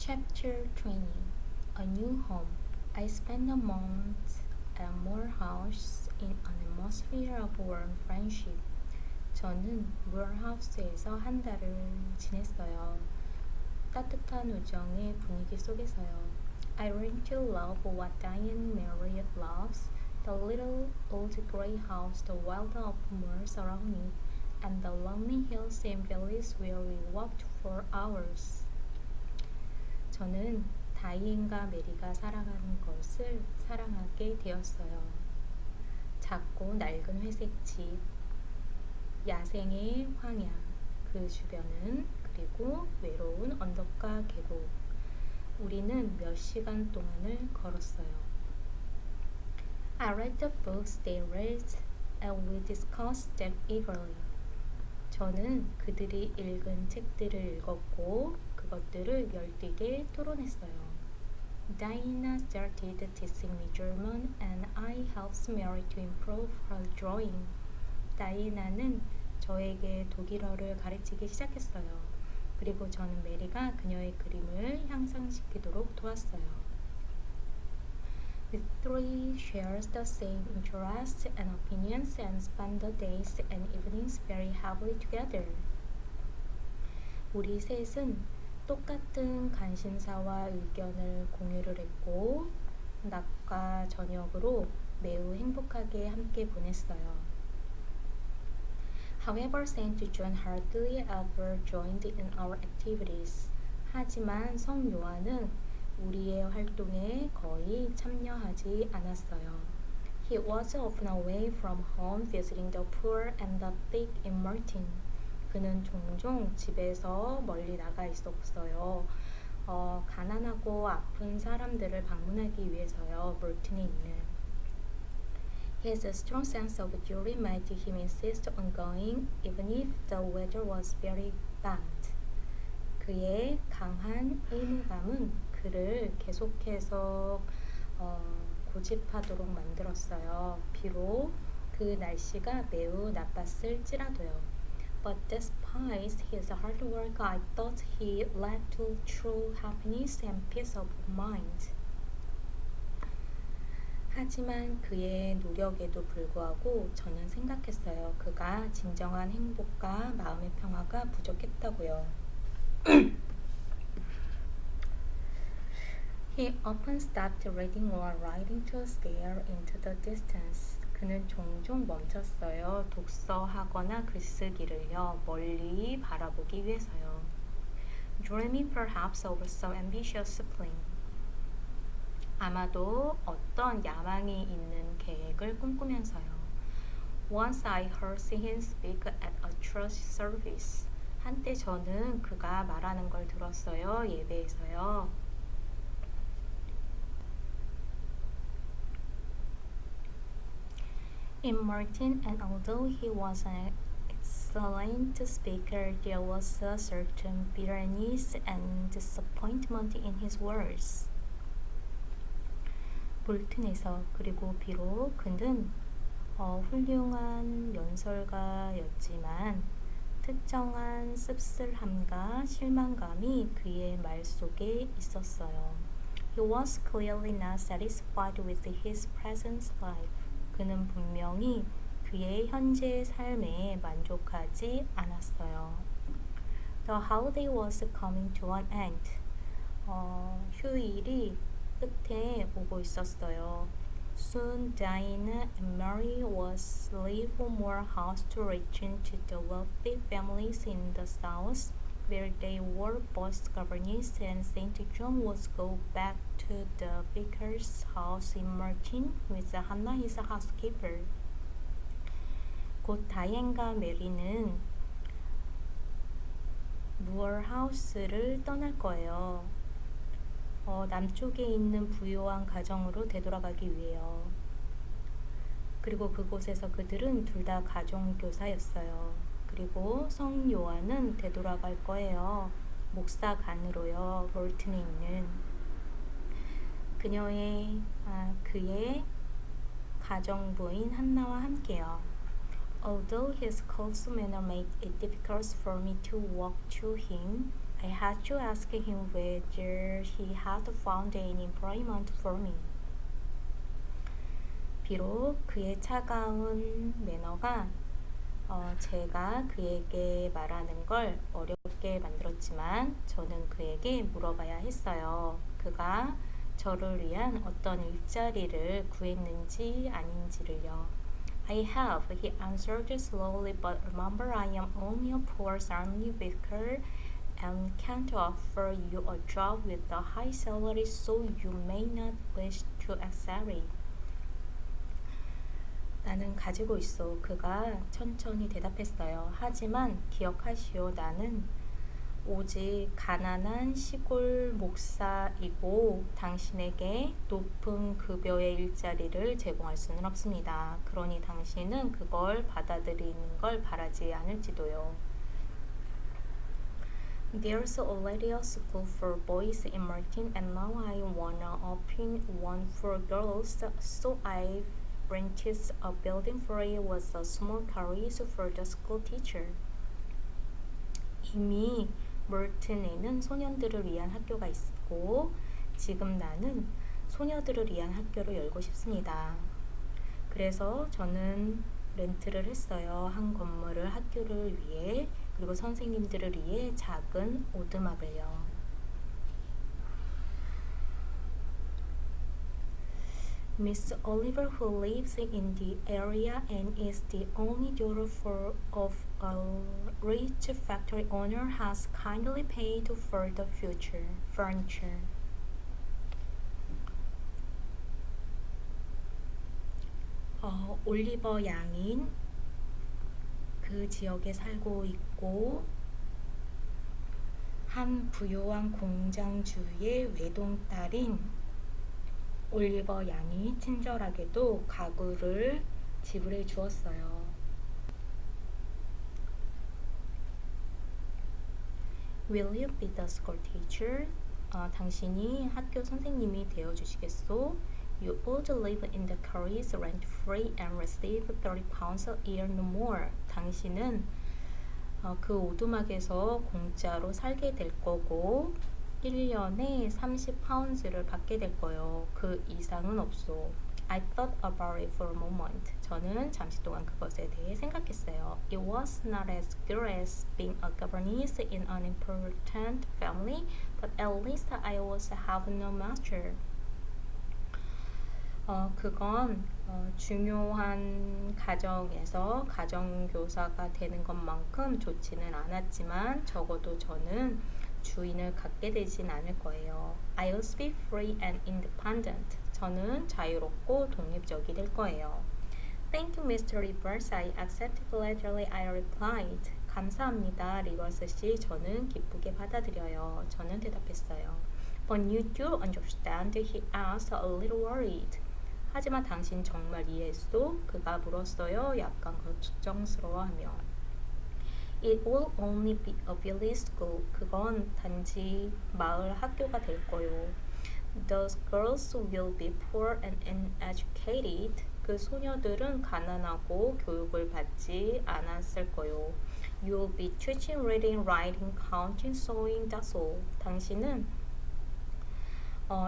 Chapter 20 A New Home. I spent a month at Morehouse in an atmosphere of warm friendship. 저는 모어하우스에서 한 달을 지냈어요. 따뜻한 우정의 분위기 속에서요. I learned to love what Diane Mary loves, the little old grey house, the wild open moors around it, and the lonely hills and valleys where we walked for hours. 저는 다이앤과 메리가 살아가는 것을 사랑하게 되었어요. 작고 낡은 회색 집, 야생의 황야, 그 주변은 그리고 외로운 언덕과 계곡. 우리는 몇 시간 동안을 걸었어요. I read the books they read and we discussed them eagerly. 저는 그들이 읽은 책들을 읽었고 그것들을 열띠게 토론했어요. Diana started teaching me German and I helped Mary to improve her drawing. 다이나는 저에게 독일어를 가르치기 시작했어요. 그리고 저는 메리가 그녀의 그림을 향상시키도록 도왔어요. We three shared the same interests and opinions and spent the days and evenings very happily together. 우리 셋은 똑같은 관심사와 의견을 공유를 했고 낮과 저녁으로 매우 행복하게 함께 보냈어요. However, Saint John hardly ever joined in our activities. 하지만 성 요한은 우리의 활동에 거의 참여하지 않았어요. He was often away from home visiting the poor and the sick in Martin. 그는 종종 집에서 멀리 나가 있었어요. 가난하고 아픈 사람들을 방문하기 위해서요. 몰튼에 있는. His strong sense of duty made him insist on going even if the weather was very bad. 그의 강한 의무감은 그를 계속해서 고집하도록 만들었어요. 비록 그 날씨가 매우 나빴을지라도요. But despite his hard work, I thought he led to true happiness and peace of mind. 하지만 그의 노력에도 불구하고 저는 생각했어요. 그가 진정한 행복과 마음의 평화가 부족했다고요. He often stopped reading or writing to stare into the distance. 그는 종종 멈췄어요. 독서하거나 글쓰기를요. 멀리 바라보기 위해서요. Dreaming perhaps of some ambitious plan. 아마도 어떤 야망이 있는 계획을 꿈꾸면서요. Once I heard him speak at a church service. 한때 저는 그가 말하는 걸 들었어요. 예배에서요. In Martin, and although he was an excellent speaker, there was a certain bitterness and disappointment in his words. 몰튼에서 그리고 비록 그는 훌륭한 연설가였지만 특정한 씁쓸함과 실망감이 그의 말 속에 있었어요. He was clearly not satisfied with his present life. 그는 분명히 그의 현재 삶에 만족하지 않았어요. The holiday was coming to an end. 휴일이 끝에 오고 있었어요. Soon Diana and Mary was leave Morehouse to return to the wealthy families in the south, where they were both governess, and Saint John was go back to the vicar's house in Martin with Hannah his housekeeper. 곧 다이앤과 메리는 무어하우스를 떠날 거예요. 남쪽에 있는 부유한 가정으로 되돌아가기 위해요. 그리고 그곳에서 그들은 둘 다 가정교사였어요. 그리고 성 요한은 되돌아갈 거예요. 목사관으로요. 몰튼에 있는 그의 가정부인 한나와 함께요. Although his close manner made it difficult for me to walk to him, I had to ask him whether he had found any employment for me. 비록 그의 차가운 매너가 제가 그에게 말하는 걸 어렵게 만들었지만 저는 그에게 물어봐야 했어요. 그가 저를 위한 어떤 일자리를 구했는지 아닌지를요. I have, he answered slowly, but remember I am only a poor family worker and can't offer you a job with a high salary, so you may not wish to accept it. 나는 가지고 있어. 그가 천천히 대답했어요. 하지만 기억하시오. 나는 오직 가난한 시골 목사이고 당신에게 높은 급여의 일자리를 제공할 수는 없습니다. 그러니 당신은 그걸 받아들이는 걸 바라지 않을지도요. There's already a school for boys in Martin and now I wanna open one for girls, so I've rented a building for it with a small carriage for the school teacher. 이미 몰튼에는 소년들을 위한 학교가 있고 지금 나는 소녀들을 위한 학교를 열고 싶습니다. 그래서 저는 렌트를 했어요. 한 건물을 학교를 위해 그리고 선생님들을 위해 작은 오두막을요. Miss Oliver, who lives in the area and is the only daughter of a rich factory owner, has kindly paid for the future furniture. 올리버 양인 그 지역에 살고 있고 한 부유한 공장주의 외동딸인 올리버 양이 친절하게도 가구를 지불해 주었어요. Will you be the school teacher? 당신이 학교 선생님이 되어 주시겠소? You would live in the carriage rent free and receive 30 pounds a year no more. 당신은 그 오두막에서 공짜로 살게 될 거고 1년에 30파운드를 받게 될 거예요. 그 이상은 없어. I thought about it for a moment. 저는 잠시 동안 그것에 대해 생각했어요. It was not as good as being a governess in an important family, but at least I was have no master. 그건 중요한 가정에서 가정교사가 되는 것만큼 좋지는 않았지만 적어도 저는 주인을 갖게 되진 않을 거예요. I'll be free and independent. 저는 자유롭고 독립적이 될 거예요. Thank you, Mr. Rivers. I accept gladly. I replied. 감사합니다, 리버스 씨. 저는 기쁘게 받아들여요. 저는 대답했어요. But you do understand? He asked, a little worried. 하지만 당신 정말 이해했소? 그가 물었어요. 약간 걱정스러워하며. It will only be a village school. 그건 단지 마을 학교가 될 거요. Those girls will be poor and uneducated. 그 소녀들은 가난하고 교육을 받지 않았을 거요. You'll be teaching reading, writing, counting, sewing, that's all. 당신은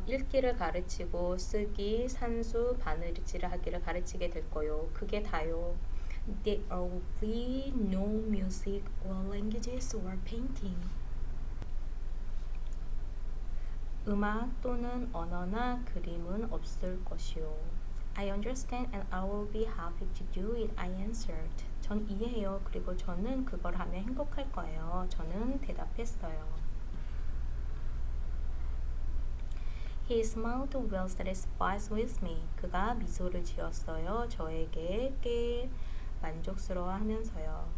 읽기를 가르치고 쓰기, 산수, 바느질 하기를 가르치게 될 거요. 그게 다요. There will be no music or languages or painting. 음악 또는 언어나 그림은 없을 것이요. I understand and I will be happy to do it, I answered. 전 이해해요. 그리고 저는 그걸 하면 행복할 거예요. 저는 대답했어요. He smiled well satisfied with me. 그가 미소를 지었어요. 저에게 꽤 만족스러워하면서요.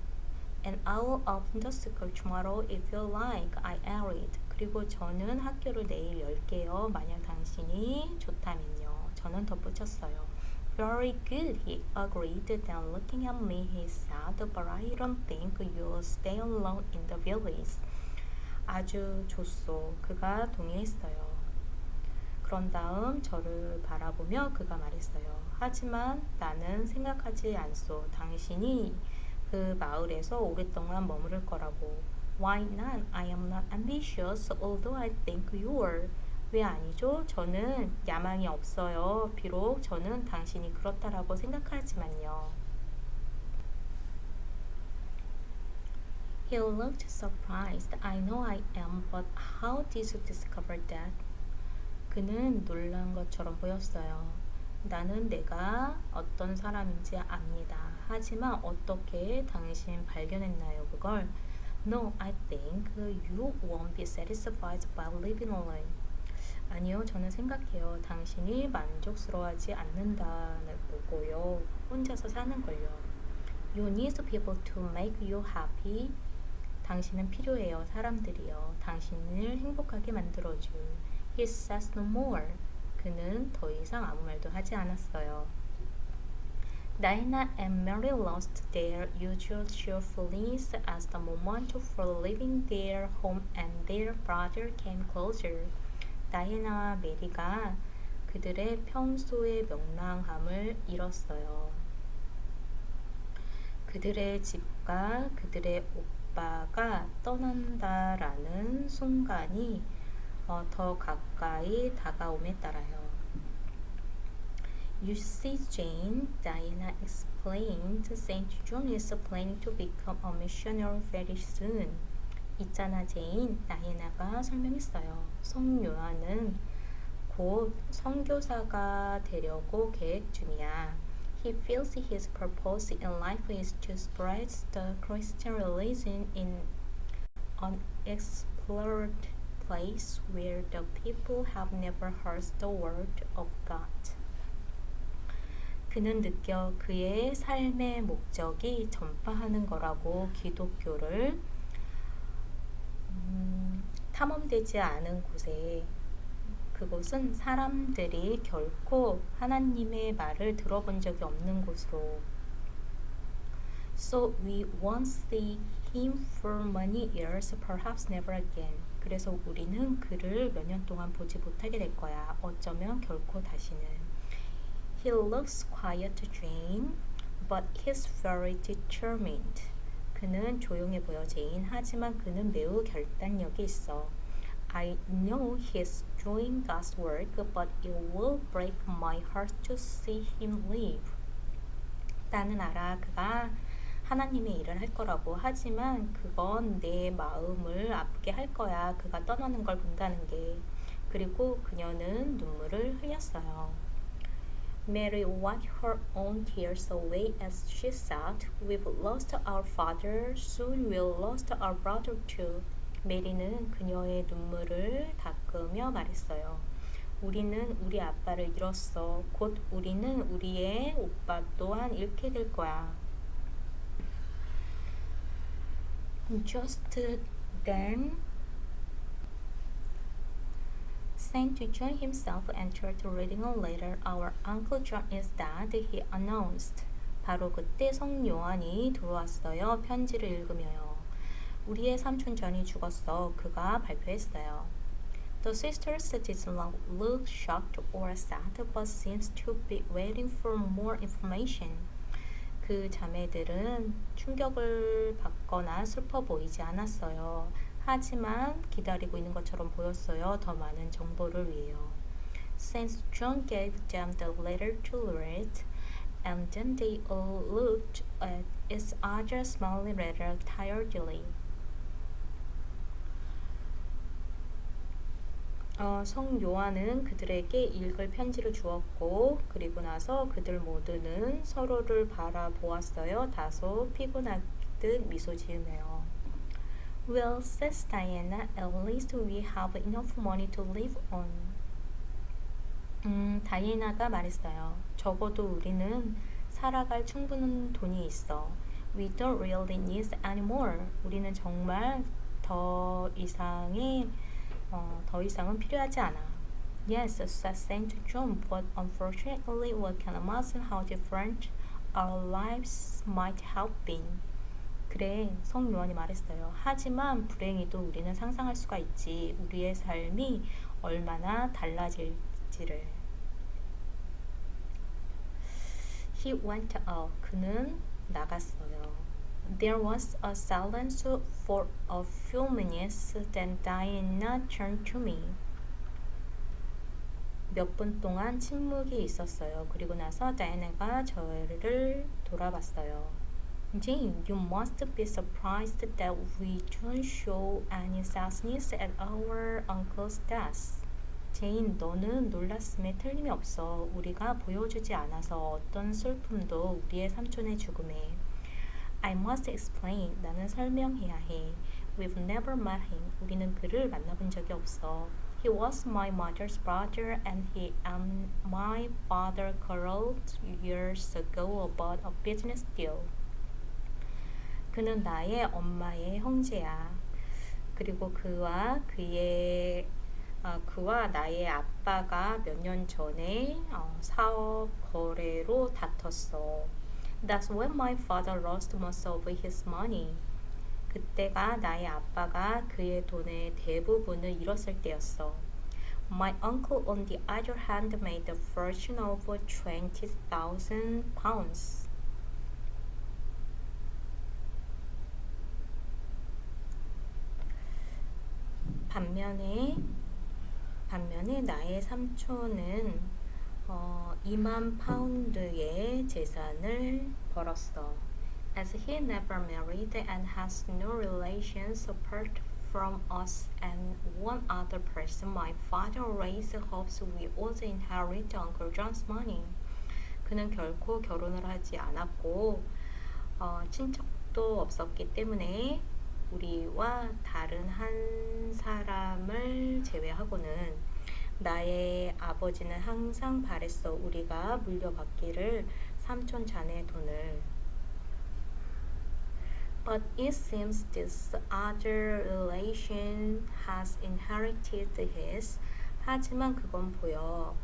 And I will open the school tomorrow if you like, I added. 그리고 저는 학교를 내일 열게요. 만약 당신이 좋다면요. 저는 덧붙였어요. Very good, he agreed. Then looking at me, he said, but I don't think you'll stay alone in the village. 아주 좋소. 그가 동의했어요. 그런 다음 저를 바라보며 그가 말했어요. 하지만 나는 생각하지 않소. 당신이 그 마을에서 오랫동안 머무를 거라고. Why not? I am not ambitious, although I think you are. 왜 아니죠? 저는 야망이 없어요. 비록 저는 당신이 그렇다라고 생각하지만요. He looked surprised. I know I am, but how did you discover that? 그는 놀란 것처럼 보였어요. 나는 내가 어떤 사람인지 압니다. 하지만 어떻게 당신 발견했나요, 그걸? No, I think you won't be satisfied by living alone. 아니요, 저는 생각해요. 당신이 만족스러워하지 않는다는 거고요. 혼자서 사는 걸요. You need people to make you happy. 당신은 필요해요. 사람들이요. 당신을 행복하게 만들어줄. He says no more. 그는 더 이상 아무 말도 하지 않았어요. Diana and Mary lost their usual cheerfulness as the moment for leaving their home and their brother came closer. 다이애나와 메리가 그들의 평소의 명랑함을 잃었어요. 그들의 집과 그들의 오빠가 떠난다라는 순간이 더 가까이 다가옴에 따라요. You see, Jane, Diana explained, St. John is planning to become a missionary very soon. 있잖아, 제인, 다이애나가 설명했어요. 성요한은 곧 선교사가 되려고 계획 중이야. He feels his purpose in life is to spread the Christian religion in an explored place where the people have never heard the word of God. 그는 느껴 그의 삶의 목적이 전파하는 거라고 기독교를 탐험되지 않은 곳에 그곳은 사람들이 결코 하나님의 말을 들어본 적이 없는 곳으로 So we won't see him for many years, perhaps never again. 그래서 우리는 그를 몇 년 동안 보지 못하게 될 거야. 어쩌면 결코 다시는. He looks quiet to Jane, but he's very determined. 그는 조용해 보여, 제인. 하지만 그는 매우 결단력이 있어. I know he's doing God's work, but it will break my heart to see him leave. 나는 알아, 그가 하나님의 일을 할 거라고. 하지만 그건 내 마음을 아프게 할 거야. 그가 떠나는 걸 본다는 게. 그리고 그녀는 눈물을 흘렸어요. Mary wiped her own tears away as she said, We've lost our father, soon we'll lose our brother too. 메리는 그녀의 눈물을 닦으며 말했어요. 우리는 우리 아빠를 잃었어. 곧 우리는 우리의 오빠 또한 잃게 될 거야. Just then, St. John himself entered reading a letter. Our Uncle John is dead, he announced. 바로 그때 성 요한이 들어왔어요. 편지를 읽으며요. 우리의 삼촌 존이 죽었어. 그가 발표했어요. The sisters did not look shocked or sad, but seemed to be waiting for more information. 그 자매들은 충격을 받거나 슬퍼 보이지 않았어요. 하지만 기다리고 있는 것처럼 보였어요. 더 많은 정보를 위해요. Saint John gave them the letter to read, and then they all looked at each other, smiling rather tiredly. 성 요한은 그들에게 읽을 편지를 주었고 그리고 나서 그들 모두는 서로를 바라보았어요. 다소 피곤하듯 미소 지으며요. Well, says Diana, at least we have enough money to live on. 다이애나가 말했어요. 적어도 우리는 살아갈 충분한 돈이 있어. We don't really need any more. 우리는 정말 더 이상은 필요하지 않아. Yes, said St. John, but unfortunately we can imagine how different our lives might have been. 그래, 성 요한이 말했어요. 하지만 불행히도 우리는 상상할 수가 있지. 우리의 삶이 얼마나 달라질지를. He went out. 그는 나갔어요. There was a silence for a few minutes, then Diana turned to me. 몇 분 동안 침묵이 있었어요. 그리고 나서 다이애나가 저를 돌아봤어요. Jane, you must be surprised that we don't show any sadness at our uncle's death. 제인, 너는 놀랐음에 틀림이 없어. 우리가 보여주지 않아서 어떤 슬픔도 우리의 삼촌의 죽음에. I must explain. 나는 설명해야 해. We've never met him. 우리는 그를 만나본 적이 없어. He was my mother's brother and he and my father quarreled years ago about a business deal. 그는 나의 엄마의 형제야. 그리고 그와 나의 아빠가 몇 년 전에 사업 거래로 다퉜어. That's when my father lost most of his money. 그때가 나의 아빠가 그의 돈의 대부분을 잃었을 때였어. My uncle on the other hand made a fortune of 20,000 pounds. 반면에 나의 삼촌은 2만 파운드의 재산을 벌었어. As he never married and has no relations apart from us and one other person, my father raised hopes we would inherit Uncle John's money. 그는 결코 결혼을 하지 않았고 친척도 없었기 때문에 우리와 다른 한 사람을 제외하고는 나의 아버지는 항상 바랬어. 우리가 물려받기를 삼촌 자네 돈을. But it seems this other relation has inherited his. 하지만 그건 보여.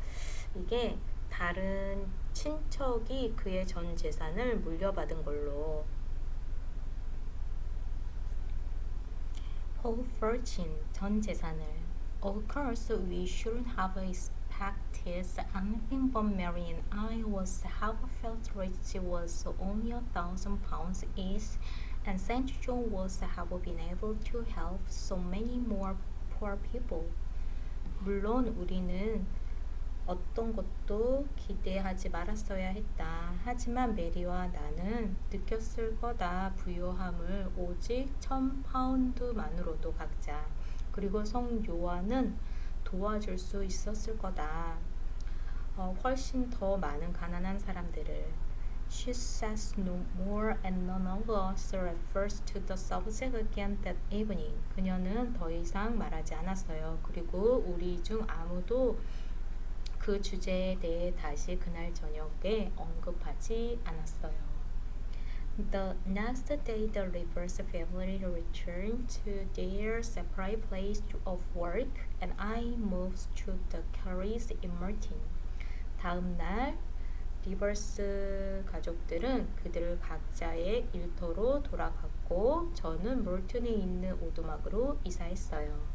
이게 다른 친척이 그의 전 재산을 물려받은 걸로. whole fortune, 전 재산을. Of course, we shouldn't have expected anything from Mary and I was have felt rich was only 1,000 pounds each, and Saint John was have been able to help so many more poor people. 물론 우리는 어떤 것도 기대하지 말았어야 했다. 하지만 메리와 나는 느꼈을 거다. 부유함을 오직 1,000파운드만으로도 각자. 그리고 성 요한은 도와줄 수 있었을 거다. 훨씬 더 많은 가난한 사람들을. She says no more and none of us refers to the subject again that evening. 그녀는 더 이상 말하지 않았어요. 그리고 우리 중 아무도 그 주제에 대해 다시 그날 저녁에 언급하지 않았어요. The next day, the Rivers family returned to their separate place of work, and I moved to the Carries in Martin. 다음 날, 리버스 가족들은 그들 각자의 일터로 돌아갔고, 저는 몰튼에 있는 오두막으로 이사했어요.